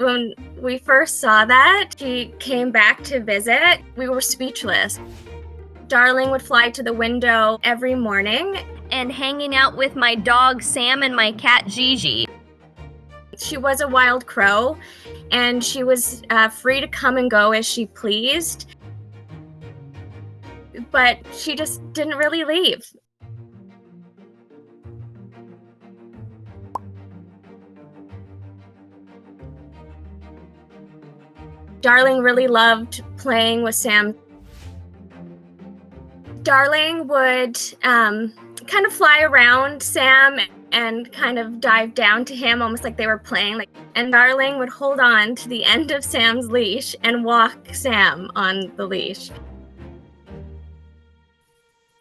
When we first saw that, she came back to visit. We were speechless. Darling would fly to the window every morning and hanging out with my dog Sam and my cat Gigi. She was a wild crow, and she was free to come and go as she pleased. But she just didn't really leave. Darling really loved playing with Sam. Darling would kind of fly around Sam and kind of dive down to him, almost like they were playing. And Darling would hold on to the end of Sam's leash and walk Sam on the leash.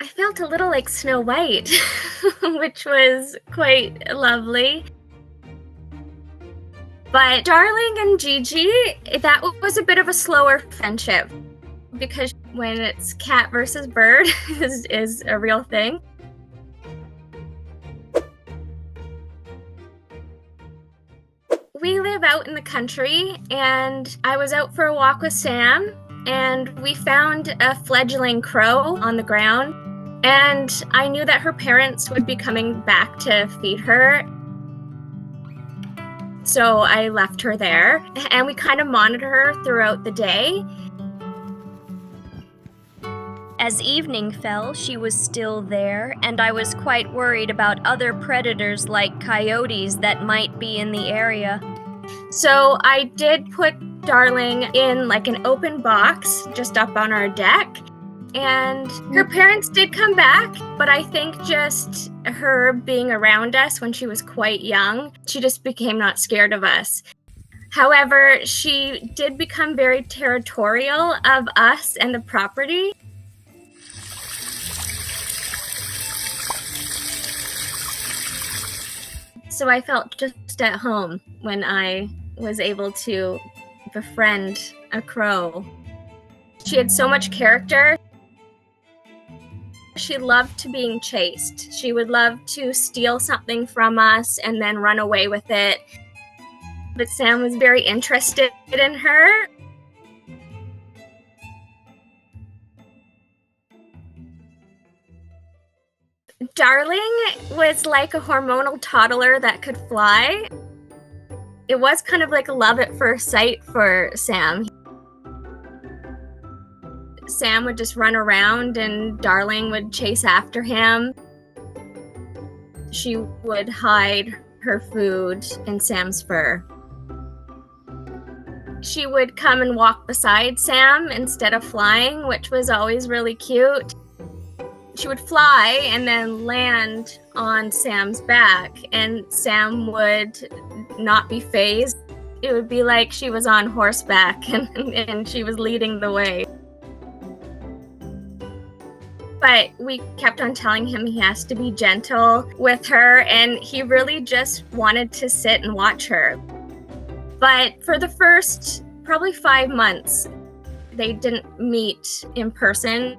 I felt a little like Snow White, which was quite lovely. But Darling and Gigi, that was a bit of a slower friendship, because when it's cat versus bird is a real thing. We live out in the country, and I was out for a walk with Sam, and we found a fledgling crow on the ground, and I knew that her parents would be coming back to feed her. So I left her there, and we kind of monitored her throughout the day. As evening fell, she was still there, and I was quite worried about other predators like coyotes that might be in the area. So I did put Darling in like an open box just up on our deck, and her parents did come back, but I think just her being around us when she was quite young, she just became not scared of us. However, she did become very territorial of us and the property. So I felt just at home when I was able to befriend a crow. She had so much character. She loved being chased. She would love to steal something from us and then run away with it. But Sam was very interested in her. Darling was like a hormonal toddler that could fly. It was kind of like a love at first sight for Sam. Sam would just run around and Darling would chase after him. She would hide her food in Sam's fur. She would come and walk beside Sam instead of flying, which was always really cute. She would fly and then land on Sam's back, and Sam would not be fazed. It would be like she was on horseback and she was leading the way. But we kept on telling him he has to be gentle with her, and he really just wanted to sit and watch her. But for the first probably 5 months, they didn't meet in person.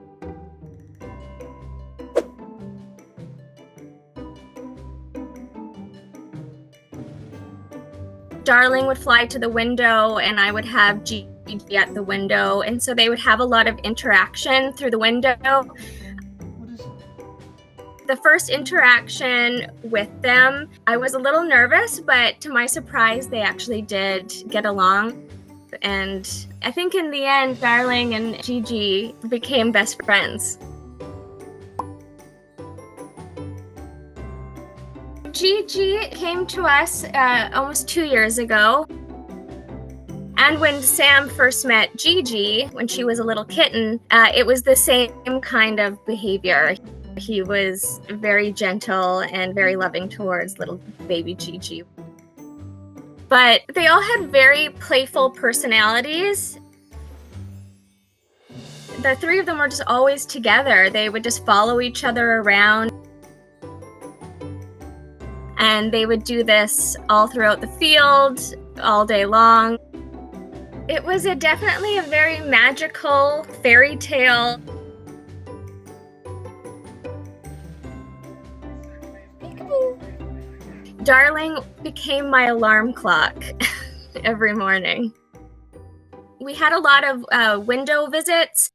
Darling would fly to the window, and I would have Gigi at the window, and so they would have a lot of interaction through the window. The first interaction with them, I was a little nervous, but to my surprise, they actually did get along. And I think in the end, Darling and Gigi became best friends. Gigi came to us almost 2 years ago. And when Sam first met Gigi, when she was a little kitten, it was the same kind of behavior. He was very gentle and very loving towards little baby Gigi. But they all had very playful personalities. The three of them were just always together. They would just follow each other around. And they would do this all throughout the field, all day long. It was definitely a very magical fairy tale. Darling became my alarm clock. every morning. We had a lot of window visits,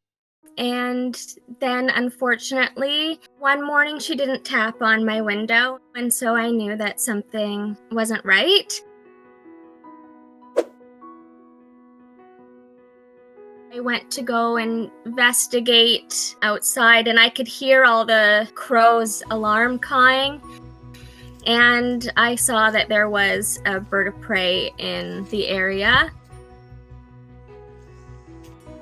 and then unfortunately, one morning she didn't tap on my window, and so I knew that something wasn't right. I went to go investigate outside, and I could hear all the crows' alarm cawing. And I saw that there was a bird of prey in the area.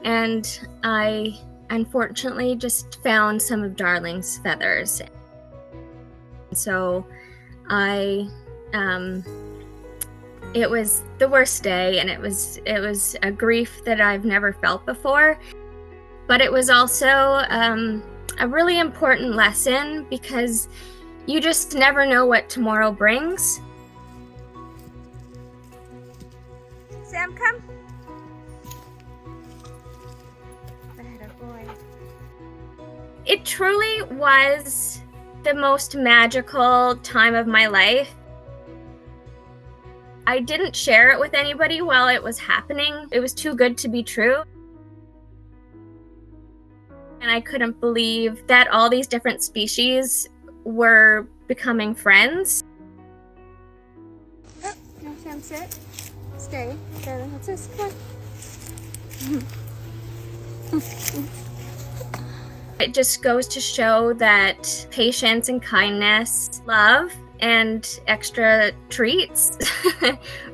And I unfortunately just found some of Darling's feathers. So it was the worst day, and it was a grief that I've never felt before. But it was also a really important lesson, because you just never know what tomorrow brings. Sam, come. Boy. It truly was the most magical time of my life. I didn't share it with anybody while it was happening. It was too good to be true. And I couldn't believe that all these different species were becoming friends. Oh, no, Sam, sit. Stay. There, what's this? Come on. It just goes to show that patience and kindness, love, and extra treats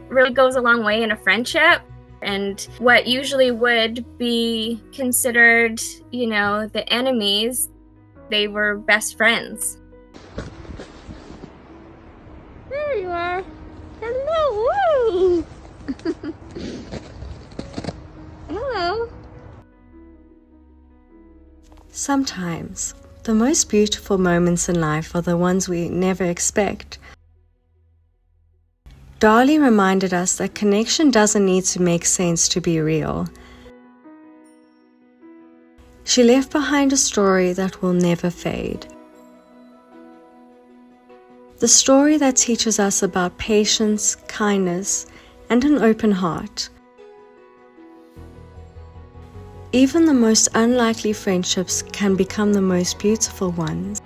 really goes a long way in a friendship. And what usually would be considered, the enemies, they were best friends. There you are. Hello. Hello. Sometimes, the most beautiful moments in life are the ones we never expect. Darlie reminded us that connection doesn't need to make sense to be real. She left behind a story that will never fade. The story that teaches us about patience, kindness, and an open heart. Even the most unlikely friendships can become the most beautiful ones.